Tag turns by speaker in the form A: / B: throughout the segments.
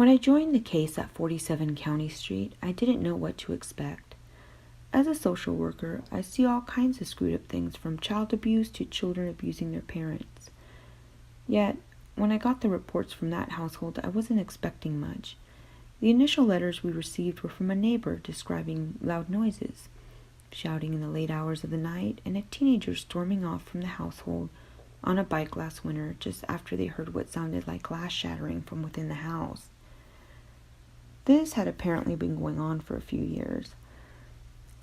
A: When I joined the case at 47 County Street, I didn't know what to expect. As a social worker, I see all kinds of screwed up things from child abuse to children abusing their parents. Yet, when I got the reports from that household, I wasn't expecting much. The initial letters we received were from a neighbor describing loud noises, shouting in the late hours of the night, and a teenager storming off from the household on a bike last winter just after they heard what sounded like glass shattering from within the house. This had apparently been going on for a few years.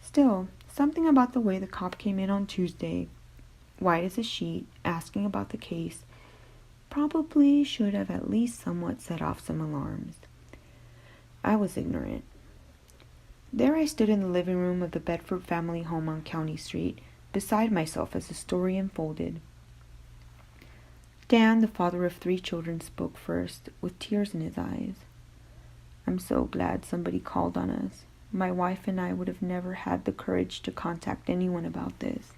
A: Still, something about the way the cop came in on Tuesday, white as a sheet, asking about the case, probably should have at least somewhat set off some alarms. I was ignorant. There I stood in the living room of the Bedford family home on County Street, beside myself as the story unfolded. Dan, the father of 3 children, spoke first, with tears in his eyes. "I'm so glad somebody called on us. My wife and I would have never had the courage to contact anyone about this."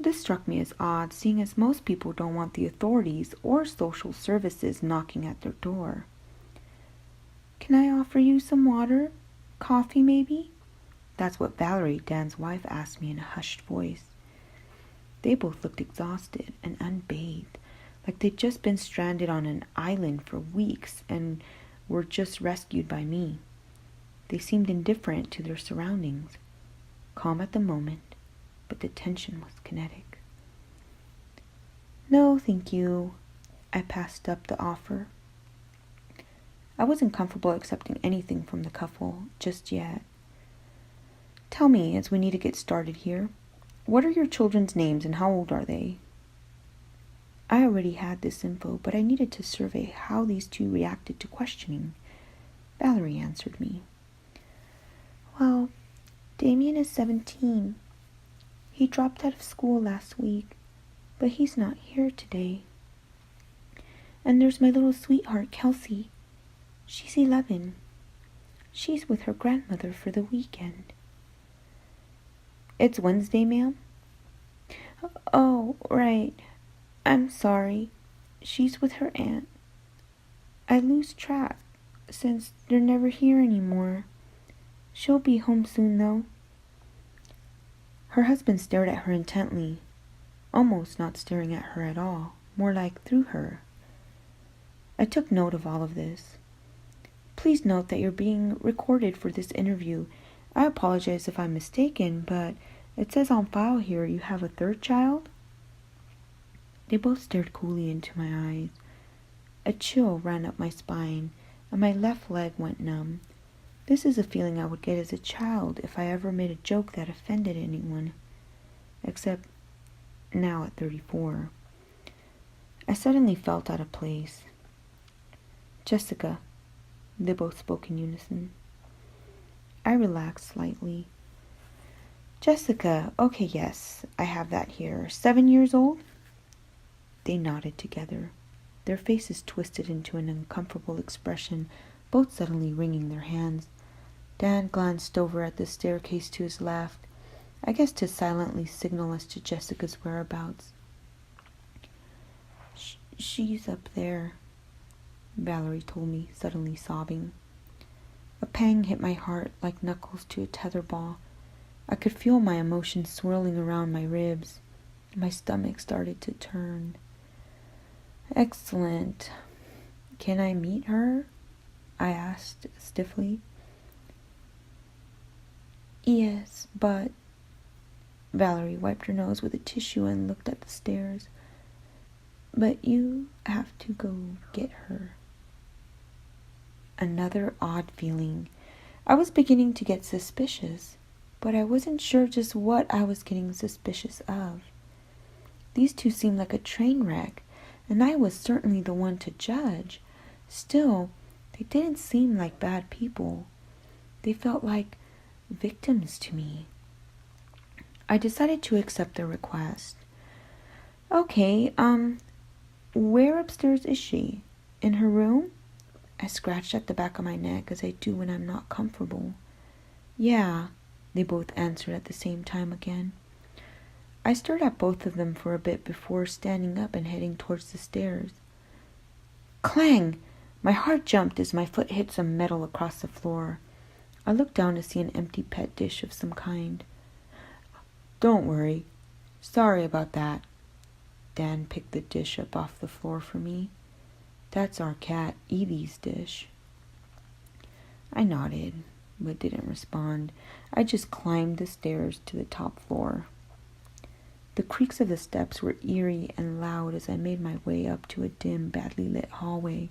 A: This struck me as odd, seeing as most people don't want the authorities or social services knocking at their door. "Can I offer you some water? Coffee, maybe?" That's what Valerie, Dan's wife, asked me in a hushed voice. They both looked exhausted and unbathed, like they'd just been stranded on an island for weeks and were just rescued by me. They seemed indifferent to their surroundings, calm at the moment, but the tension was kinetic. "No, thank you." I passed up the offer. I wasn't comfortable accepting anything from the couple just yet. "Tell me, as we need to get started here, what are your children's names and how old are they?" I already had this info, but I needed to survey how these two reacted to questioning. Valerie answered me. "Well, Damien is 17. He dropped out of school last week, but he's not here today. And there's my little sweetheart, Kelsey. She's 11. She's with her grandmother for the weekend." "It's Wednesday, ma'am?" "Oh, right. I'm sorry. She's with her aunt. I lose track since they're never here anymore. She'll be home soon, though." Her husband stared at her intently, almost not staring at her at all, more like through her. I took note of all of this. "Please note that you're being recorded for this interview. I apologize if I'm mistaken, but it says on file here you have a 3rd child?" They both stared coolly into my eyes. A chill ran up my spine, and my left leg went numb. This is a feeling I would get as a child if I ever made a joke that offended anyone. Except now at 34. I suddenly felt out of place. "Jessica," they both spoke in unison. I relaxed slightly. "Jessica, okay, yes, I have that here. 7 years old?" They nodded together, their faces twisted into an uncomfortable expression, both suddenly wringing their hands. Dan glanced over at the staircase to his left, I guess to silently signal us to Jessica's whereabouts. She's up there," Valerie told me, suddenly sobbing. A pang hit my heart like knuckles to a tetherball. I could feel my emotions swirling around my ribs. My stomach started to turn. "Excellent. Can I meet her?" I asked stiffly. "Yes, but..." Valerie wiped her nose with a tissue and looked at the stairs. "But you have to go get her." Another odd feeling. I was beginning to get suspicious, but I wasn't sure just what I was getting suspicious of. These two seemed like a train wreck, and I was certainly the one to judge. Still, they didn't seem like bad people. They felt like victims to me. I decided to accept their request. "Okay, where upstairs is she? In her room?" I scratched at the back of my neck as I do when I'm not comfortable. "Yeah," they both answered at the same time again. I stared at both of them for a bit before standing up and heading towards the stairs. Clang! My heart jumped as my foot hit some metal across the floor. I looked down to see an empty pet dish of some kind. "Don't worry. Sorry about that." Dan picked the dish up off the floor for me. "That's our cat, Evie's dish." I nodded, but didn't respond. I just climbed the stairs to the top floor. The creaks of the steps were eerie and loud as I made my way up to a dim, badly lit hallway.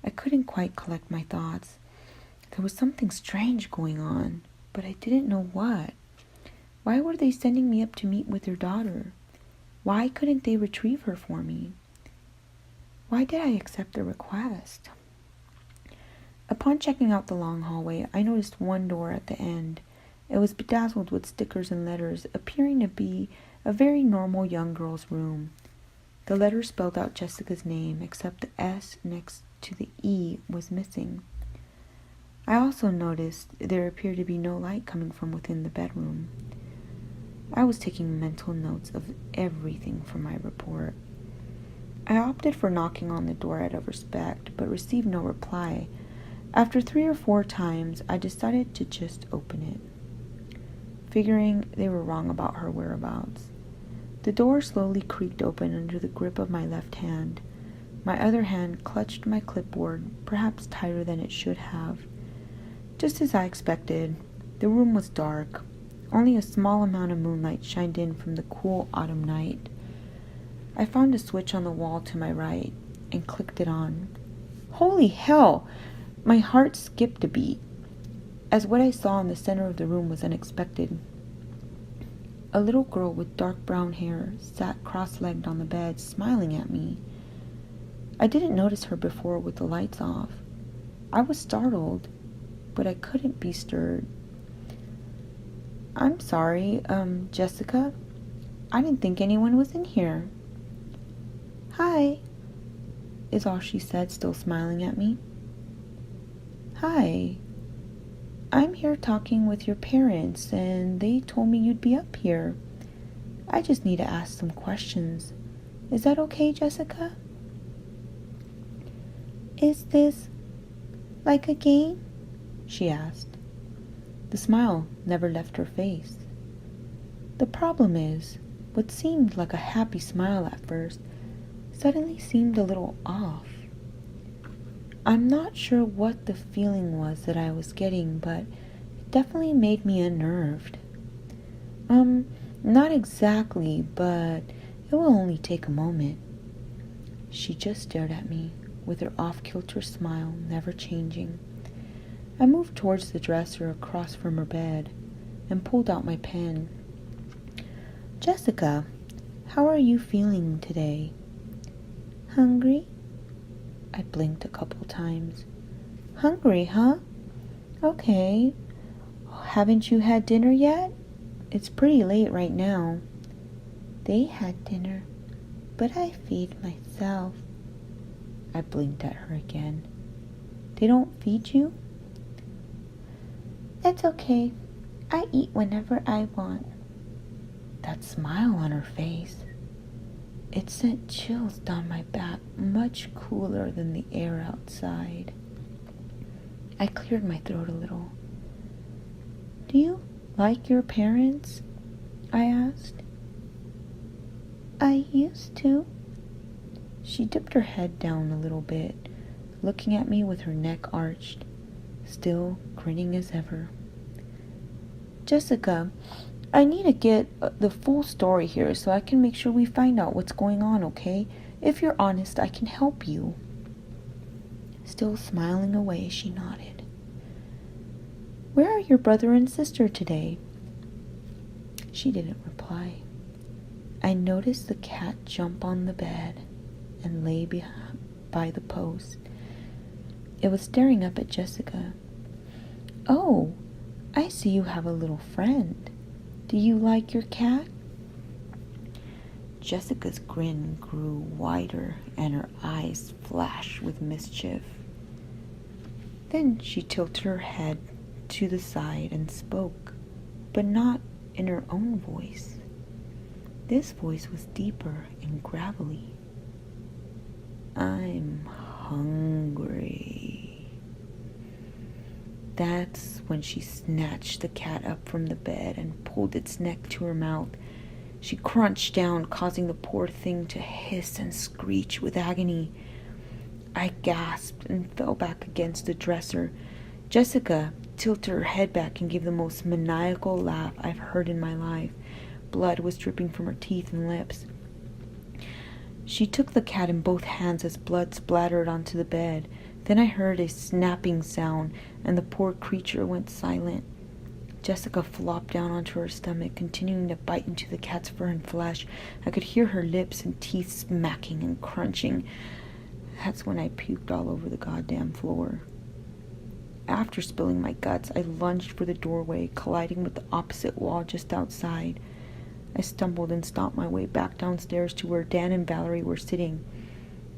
A: I couldn't quite collect my thoughts. There was something strange going on, but I didn't know what. Why were they sending me up to meet with their daughter? Why couldn't they retrieve her for me? Why did I accept the request? Upon checking out the long hallway, I noticed one door at the end. It was bedazzled with stickers and letters, appearing to be a very normal young girl's room. The letters spelled out Jessica's name, except the S next to the E was missing. I also noticed there appeared to be no light coming from within the bedroom. I was taking mental notes of everything from my report. I opted for knocking on the door out of respect, but received no reply. After 3 or 4 times, I decided to just open it, figuring they were wrong about her whereabouts. The door slowly creaked open under the grip of my left hand. My other hand clutched my clipboard, perhaps tighter than it should have. Just as I expected, the room was dark. Only a small amount of moonlight shined in from the cool autumn night. I found a switch on the wall to my right and clicked it on. Holy hell! My heart skipped a beat, as what I saw in the center of the room was unexpected. A little girl with dark brown hair sat cross-legged on the bed, smiling at me. I didn't notice her before with the lights off. I was startled, but I couldn't be stirred. "I'm sorry, Jessica. I didn't think anyone was in here." "Hi," is all she said, still smiling at me. "Hi. I'm here talking with your parents, and they told me you'd be up here. I just need to ask some questions. Is that okay, Jessica?" "Is this like a game?" she asked. The smile never left her face. The problem is, what seemed like a happy smile at first suddenly seemed a little off. I'm not sure what the feeling was that I was getting, but it definitely made me unnerved. Not exactly, but it will only take a moment." She just stared at me, with her off-kilter smile never changing. I moved towards the dresser across from her bed and pulled out my pen. "Jessica, how are you feeling today?" "Hungry?" I blinked a couple times. "Hungry, huh? Okay. Haven't you had dinner yet? It's pretty late right now." "They had dinner, but I feed myself." I blinked at her again. "They don't feed you?" "That's okay. I eat whenever I want." That smile on her face, it sent chills down my back, much cooler than the air outside. I cleared my throat a little. "Do you like your parents?" I asked. "I used to." She dipped her head down a little bit, looking at me with her neck arched, still grinning as ever. "Jessica, I need to get the full story here so I can make sure we find out what's going on, okay? If you're honest, I can help you." Still smiling away, she nodded. "Where are your brother and sister today?" She didn't reply. I noticed the cat jump on the bed and lay by the post. It was staring up at Jessica. "Oh, I see you have a little friend. Do you like your cat?" Jessica's grin grew wider and her eyes flashed with mischief. Then she tilted her head to the side and spoke, but not in her own voice. This voice was deeper and gravelly. "I'm hungry." That's when she snatched the cat up from the bed and pulled its neck to her mouth. She crunched down, causing the poor thing to hiss and screech with agony. I gasped and fell back against the dresser. Jessica tilted her head back and gave the most maniacal laugh I've heard in my life. Blood was dripping from her teeth and lips. She took the cat in both hands as blood splattered onto the bed. Then I heard a snapping sound, and the poor creature went silent. Jessica flopped down onto her stomach, continuing to bite into the cat's fur and flesh. I could hear her lips and teeth smacking and crunching. That's when I puked all over the goddamn floor. After spilling my guts, I lunged for the doorway, colliding with the opposite wall just outside. I stumbled and stomped my way back downstairs to where Dan and Valerie were sitting.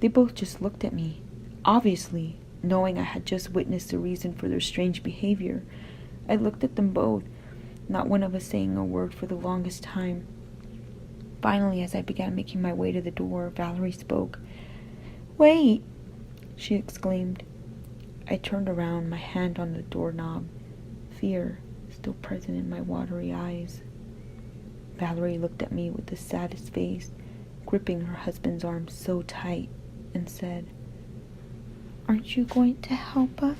A: They both just looked at me, obviously, knowing I had just witnessed the reason for their strange behavior. I looked at them both, not one of us saying a word for the longest time. Finally, as I began making my way to the door, Valerie spoke. "Wait!" she exclaimed. I turned around, my hand on the doorknob, fear still present in my watery eyes. Valerie looked at me with the saddest face, gripping her husband's arm so tight, and said, "Aren't you going to help us?"